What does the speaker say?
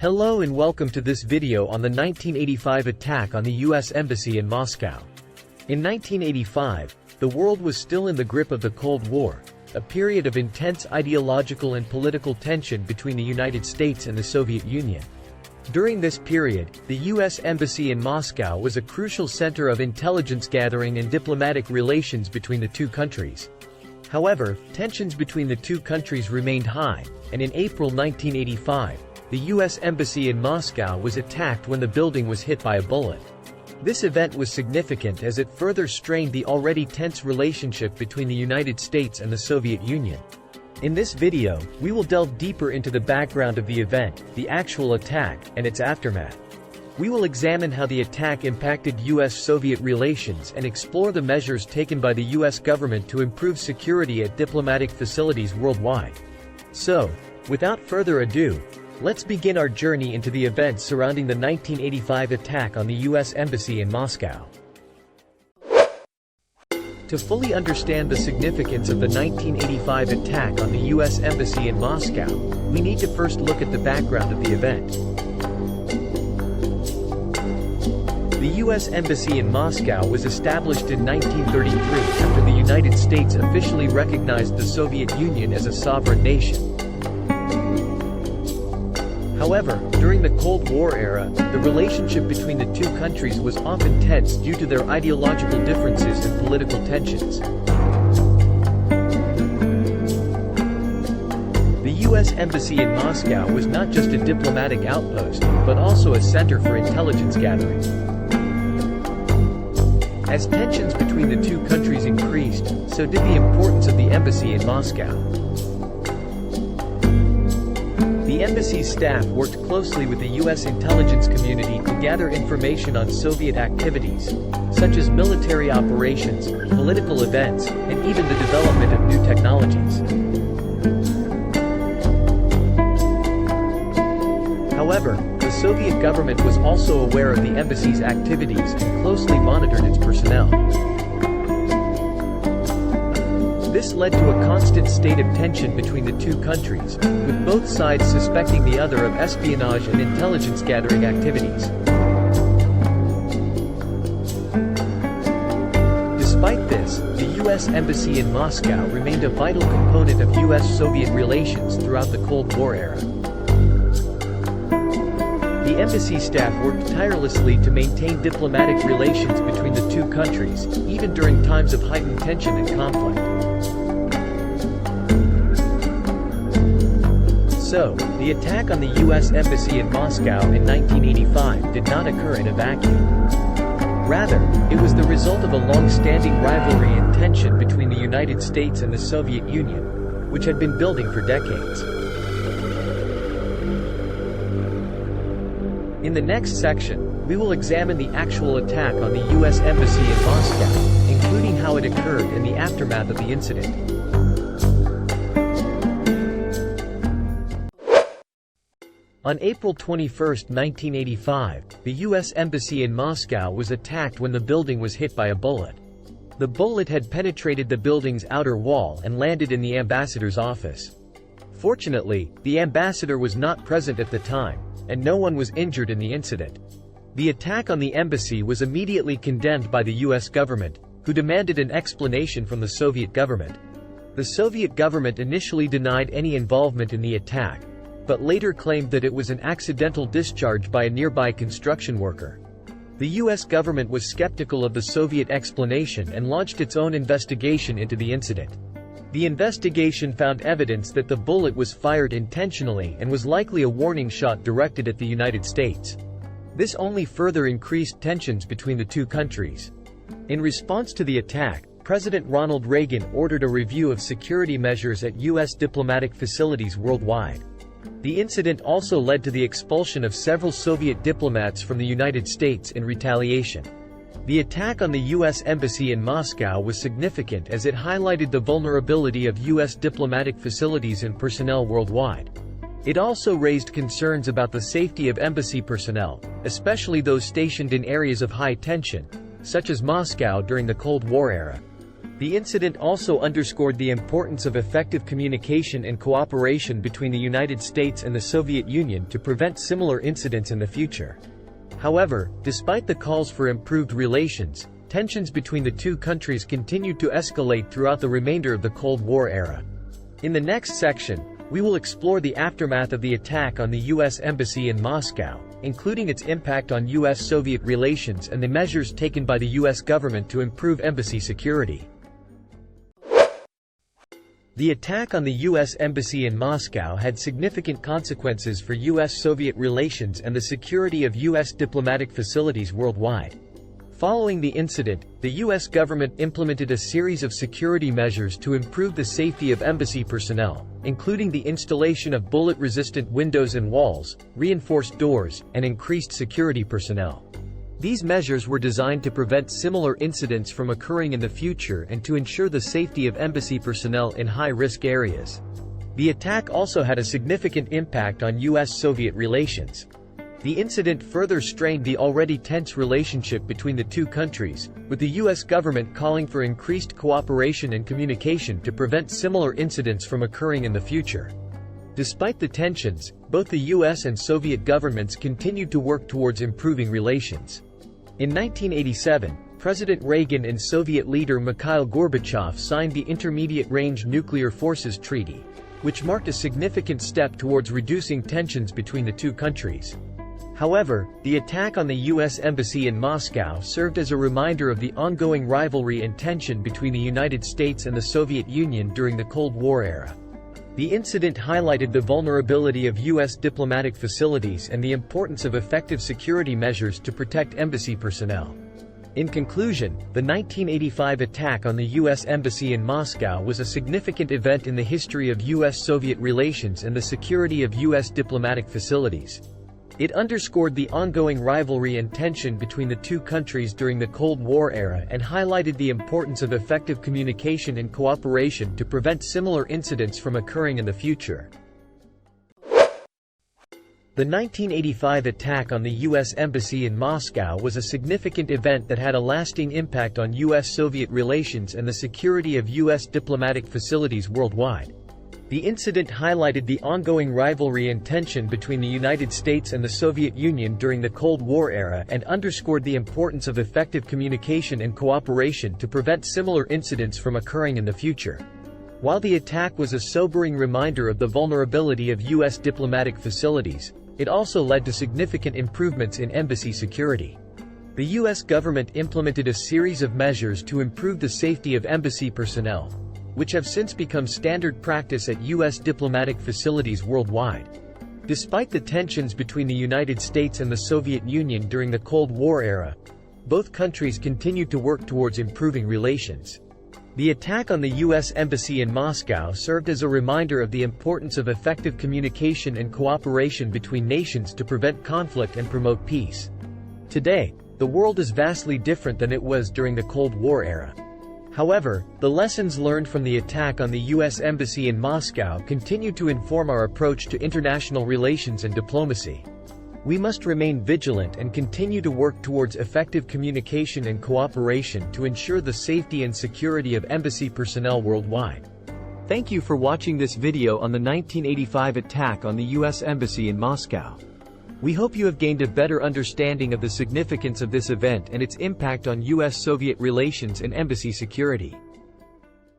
Hello and welcome to this video on the 1985 attack on the U.S. Embassy in Moscow. In 1985, the world was still in the grip of the Cold War, a period of intense ideological and political tension between the United States and the Soviet Union. During this period, the U.S. Embassy in Moscow was a crucial center of intelligence gathering and diplomatic relations between the two countries. However, tensions between the two countries remained high, and in April 1985, the U.S. Embassy in Moscow was attacked when the building was hit by a bullet. This event was significant as it further strained the already tense relationship between the United States and the Soviet Union. In this video, we will delve deeper into the background of the event, the actual attack, and its aftermath. We will examine how the attack impacted U.S.-Soviet relations and explore the measures taken by the U.S. government to improve security at diplomatic facilities worldwide. So, without further ado, let's begin our journey into the events surrounding the 1985 attack on the U.S. Embassy in Moscow. To fully understand the significance of the 1985 attack on the U.S. Embassy in Moscow, we need to first look at the background of the event. The U.S. Embassy in Moscow was established in 1933 after the United States officially recognized the Soviet Union as a sovereign nation. However, during the Cold War era, the relationship between the two countries was often tense due to their ideological differences and political tensions. The U.S. Embassy in Moscow was not just a diplomatic outpost, but also a center for intelligence gathering. As tensions between the two countries increased, so did the importance of the embassy in Moscow. The embassy's staff worked closely with the U.S. intelligence community to gather information on Soviet activities, such as military operations, political events, and even the development of new technologies. However, the Soviet government was also aware of the embassy's activities and closely monitored its personnel. This led to a constant state of tension between the two countries, with both sides suspecting the other of espionage and intelligence gathering activities. Despite this, the U.S. Embassy in Moscow remained a vital component of U.S.-Soviet relations throughout the Cold War era. The embassy staff worked tirelessly to maintain diplomatic relations between the two countries, even during times of heightened tension and conflict. So, the attack on the U.S. Embassy in Moscow in 1985 did not occur in a vacuum. Rather, it was the result of a long-standing rivalry and tension between the United States and the Soviet Union, which had been building for decades. In the next section, we will examine the actual attack on the U.S. Embassy in Moscow, including how it occurred and the aftermath of the incident. On April 21, 1985, the U.S. Embassy in Moscow was attacked when the building was hit by a bullet. The bullet had penetrated the building's outer wall and landed in the ambassador's office. Fortunately, the ambassador was not present at the time, and no one was injured in the incident. The attack on the embassy was immediately condemned by the U.S. government, who demanded an explanation from the Soviet government. The Soviet government initially denied any involvement in the attack, but later claimed that it was an accidental discharge by a nearby construction worker. The U.S. government was skeptical of the Soviet explanation and launched its own investigation into the incident. The investigation found evidence that the bullet was fired intentionally and was likely a warning shot directed at the United States. This only further increased tensions between the two countries. In response to the attack, President Ronald Reagan ordered a review of security measures at U.S. diplomatic facilities worldwide. The incident also led to the expulsion of several Soviet diplomats from the United States in retaliation. The attack on the U.S. Embassy in Moscow was significant as it highlighted the vulnerability of U.S. diplomatic facilities and personnel worldwide. It also raised concerns about the safety of embassy personnel, especially those stationed in areas of high tension, such as Moscow during the Cold War era. The incident also underscored the importance of effective communication and cooperation between the United States and the Soviet Union to prevent similar incidents in the future. However, despite the calls for improved relations, tensions between the two countries continued to escalate throughout the remainder of the Cold War era. In the next section, we will explore the aftermath of the attack on the U.S. Embassy in Moscow, including its impact on U.S.-Soviet relations and the measures taken by the U.S. government to improve embassy security. The attack on the U.S. Embassy in Moscow had significant consequences for U.S.-Soviet relations and the security of U.S. diplomatic facilities worldwide. Following the incident, the U.S. government implemented a series of security measures to improve the safety of embassy personnel, including the installation of bullet-resistant windows and walls, reinforced doors, and increased security personnel. These measures were designed to prevent similar incidents from occurring in the future and to ensure the safety of embassy personnel in high-risk areas. The attack also had a significant impact on U.S.-Soviet relations. The incident further strained the already tense relationship between the two countries, with the U.S. government calling for increased cooperation and communication to prevent similar incidents from occurring in the future. Despite the tensions, both the U.S. and Soviet governments continued to work towards improving relations. In 1987, President Reagan and Soviet leader Mikhail Gorbachev signed the Intermediate-Range Nuclear Forces Treaty, which marked a significant step towards reducing tensions between the two countries. However, the attack on the U.S. Embassy in Moscow served as a reminder of the ongoing rivalry and tension between the United States and the Soviet Union during the Cold War era. The incident highlighted the vulnerability of U.S. diplomatic facilities and the importance of effective security measures to protect embassy personnel. In conclusion, the 1985 attack on the U.S. Embassy in Moscow was a significant event in the history of U.S.-Soviet relations and the security of U.S. diplomatic facilities. It underscored the ongoing rivalry and tension between the two countries during the Cold War era and highlighted the importance of effective communication and cooperation to prevent similar incidents from occurring in the future. The 1985 attack on the U.S. Embassy in Moscow was a significant event that had a lasting impact on U.S.-Soviet relations and the security of U.S. diplomatic facilities worldwide. The incident highlighted the ongoing rivalry and tension between the United States and the Soviet Union during the Cold War era and underscored the importance of effective communication and cooperation to prevent similar incidents from occurring in the future. While the attack was a sobering reminder of the vulnerability of U.S. diplomatic facilities, it also led to significant improvements in embassy security. The U.S. government implemented a series of measures to improve the safety of embassy personnel, which have since become standard practice at U.S. diplomatic facilities worldwide. Despite the tensions between the United States and the Soviet Union during the Cold War era, both countries continued to work towards improving relations. The attack on the U.S. Embassy in Moscow served as a reminder of the importance of effective communication and cooperation between nations to prevent conflict and promote peace. Today, the world is vastly different than it was during the Cold War era. However, the lessons learned from the attack on the U.S. Embassy in Moscow continue to inform our approach to international relations and diplomacy. We must remain vigilant and continue to work towards effective communication and cooperation to ensure the safety and security of embassy personnel worldwide. Thank you for watching this video on the 1985 attack on the U.S. Embassy in Moscow. We hope you have gained a better understanding of the significance of this event and its impact on U.S.-Soviet relations and embassy security.